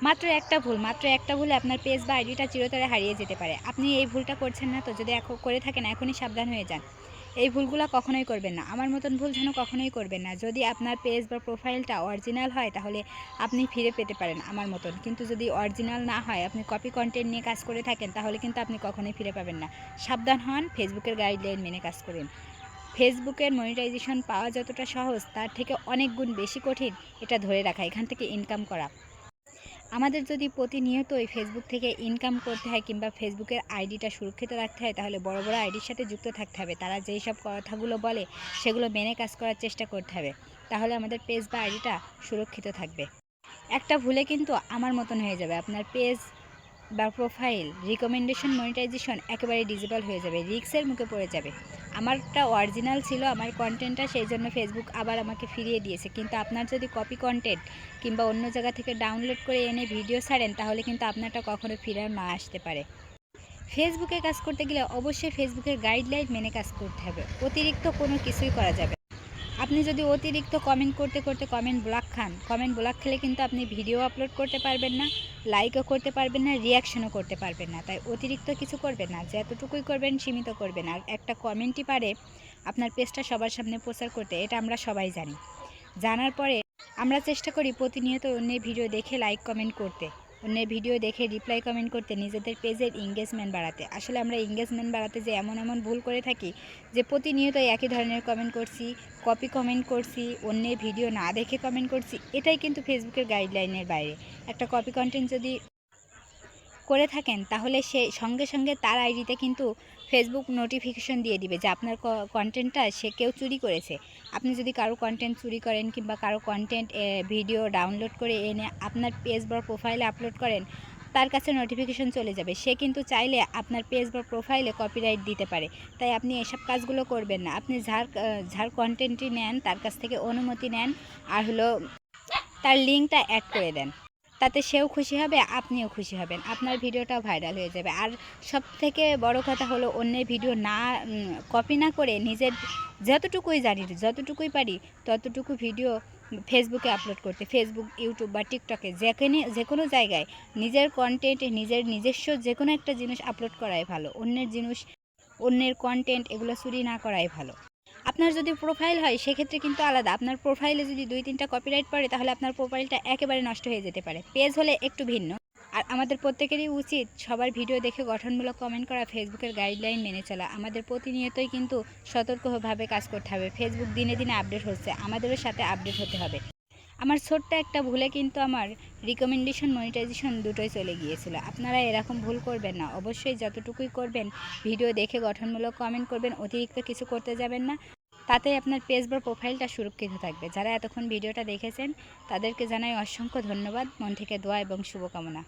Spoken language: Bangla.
মাত্র একটা ভুলে আপনার পেজ বা আইডিটা চিরতরে হারিয়ে যেতে পারে। আপনি এই ভুলটা করছেন না তো? যদি করে থাকেন এখনই সাবধান হয়ে যান। এই ভুলগুলো কখনোই করবেন না। আমার মতন ভুল যেন কখনোই করবেন না। যদি আপনার পেজ বা প্রোফাইলটা অরিজিনাল হয় তাহলে আপনি ফিরে পেতে পারেন আমার মতন। কিন্তু যদি অরিজিনাল না হয়, আপনি কপি কন্টেন্ট নিয়ে কাজ করে থাকেন, তাহলে কিন্তু আপনি কখনোই ফিরে পাবেন না। সাবধান হন, ফেসবুকের গাইডলাইন মেনে কাজ করুন। ফেসবুকের মনিটাইজেশন পাওয়া যতটা সহজ, তার থেকে অনেক গুণ বেশি কঠিন এটা ধরে রাখা, এখান থেকে ইনকাম করা। আমাদের যদি প্রতিনিয়তই ফেসবুক থেকে ইনকাম করতে হয় কিংবা ফেসবুকের আইডিটা সুরক্ষিত রাখতে হয়, তাহলে বড় বড় আইডির সাথে যুক্ত থাকতে হবে। তারা যেই সব কথাগুলো বলে সেগুলো মেনে কাজ করার চেষ্টা করতে হবে। তাহলে আমাদের পেজ বা আইডিটা সুরক্ষিত থাকবে। একটা ভুলে কিন্তু আমার মতন হয়ে যাবে, আপনার পেজ বা প্রোফাইল রিকমেন্ডেশন মনিটাইজেশন একেবারে ডিজেবল হয়ে যাবে, রিস্কের মুখে পড়ে যাবে। আমারটা অরিজিনাল ছিল, আমার কন্টেন্টটা, সেই জন্য ফেসবুক আবার আমাকে ফিরিয়ে দিয়েছে। কিন্তু আপনার যদি কপি কন্টেন্ট কিংবা অন্য জায়গা থেকে ডাউনলোড করে এনে ভিডিও ছাড়েন, তাহলে কিন্তু আপনারটা কখনো ফিরে না আসতে পারে। ফেসবুকে কাজ করতে গেলে অবশ্যই ফেসবুকের গাইডলাইন মেনে কাজ করতে হবে। অতিরিক্ত কোনো কিছুই করা যাবে। আপনি যদি অতিরিক্ত কমেন্ট করতে করতে কমেন্ট ব্লক খান, কমেন্ট ব্লক খেলে কিন্তু আপনি ভিডিও আপলোড করতে পারবেন না, লাইকও করতে পারবেন না, রিয়াকশনও করতে পারবেন না। তাই অতিরিক্ত কিছু করবেন না, যতটুকুই করবেন সীমিত করবেন। আর একটা কমেন্টই পারে আপনার পেজটা সবার সামনে প্রচার করতে, এটা আমরা সবাই জানি। জানার পরে আমরা চেষ্টা করি প্রতিনিয়ত অন্যের ভিডিও দেখে লাইক কমেন্ট করতে, অন্যের ভিডিও দেখে রিপ্লাই কমেন্ট করতে, নিজেদের পেজের এঙ্গেজমেন্ট বাড়াতে। আসলে আমরা এঙ্গেজমেন্ট বাড়াতে যে এমন ভুল করে থাকি যে প্রতিনিয়ত একই ধরনের কমেন্ট করছি, কপি কমেন্ট করছি, অন্যের ভিডিও না দেখে কমেন্ট করছি। এটাই কিন্তু ফেসবুকের গাইডলাইনের বাইরে। একটা কপি কন্টেন্ট যদি করে থাকেন, তাহলে সে সঙ্গে সঙ্গে তার আইডিতে কিন্তু ফেসবুক নোটিফিকেশন দিয়ে দিবে যে আপনার কন্টেন্টটা সে কেউ চুরি করেছে। আপনি যদি কারো কন্টেন্ট চুরি করেন কিংবা কারো কন্টেন্ট ভিডিও ডাউনলোড করে এনে আপনার পেজ বা প্রোফাইলে আপলোড করেন, তার কাছে নোটিফিকেশন চলে যাবে। সে কিন্তু চাইলে আপনার পেজ বা প্রোফাইলে কপিরাইট দিতে পারে। তাই আপনি এসব কাজগুলো করবেন না। আপনি যার কন্টেন্টটি নেন তার কাছ থেকে অনুমতি নেন, আর হলো তার লিঙ্কটা অ্যাড করে দেন। তাতে সেও খুশি হবে, আপনিও খুশি হবেন, আপনার ভিডিওটাও ভাইরাল হয়ে যাবে। আর সবথেকে বড় কথা হলো, অন্যের ভিডিও না কপি না করে নিজের যতটুকুই জানি, যতটুকুই পারি ততটুকু ভিডিও ফেসবুকে আপলোড করতে। ফেসবুক, ইউটিউব বা টিকটকে যে কোনো জায়গায় নিজের কন্টেন্ট, নিজস্ব যে কোনো একটা জিনিস আপলোড করাই ভালো। অন্যের কন্টেন্ট এগুলো চুরি না করাই ভালো। আপনার যদি প্রোফাইল হয় সেক্ষেত্রে কিন্তু আলাদা। আপনার প্রোফাইলে যদি 2-3টা কপিরাইট পড়ে, তাহলে আপনার প্রোফাইলটা একেবারে নষ্ট হয়ে যেতে পারে। পেজ হলে একটু ভিন্ন। আর আমাদের প্রত্যেকেরই উচিত সবার ভিডিও দেখে গঠনমূলক কমেন্ট করা, ফেসবুকের গাইডলাইন মেনে চলা। আমাদের প্রতিনিয়তই কিন্তু সতর্কভাবে কাজ করতে হবে। ফেসবুক দিনে দিনে আপডেট হচ্ছে, আমাদেরও সাথে আপডেট হতে হবে। আমার ছোট্ট একটা ভুলে কিন্তু আমার রিকমেন্ডেশন মনিটাইজেশন দুটোই চলে গিয়েছিল। আপনারা এরকম ভুল করবেন না। অবশ্যই যতটুকুই করবেন ভিডিও দেখে গঠনমূলক কমেন্ট করবেন, অতিরিক্ত কিছু করতে যাবেন না। তাতে আপনার পেজ বা প্রোফাইলটা সুরক্ষিত থাকবে। যারা এতক্ষণ ভিডিওটা দেখেছেন তাদেরকে জানাই অসংখ্য ধন্যবাদ, মন থেকে দোয়া এবং শুভকামনা।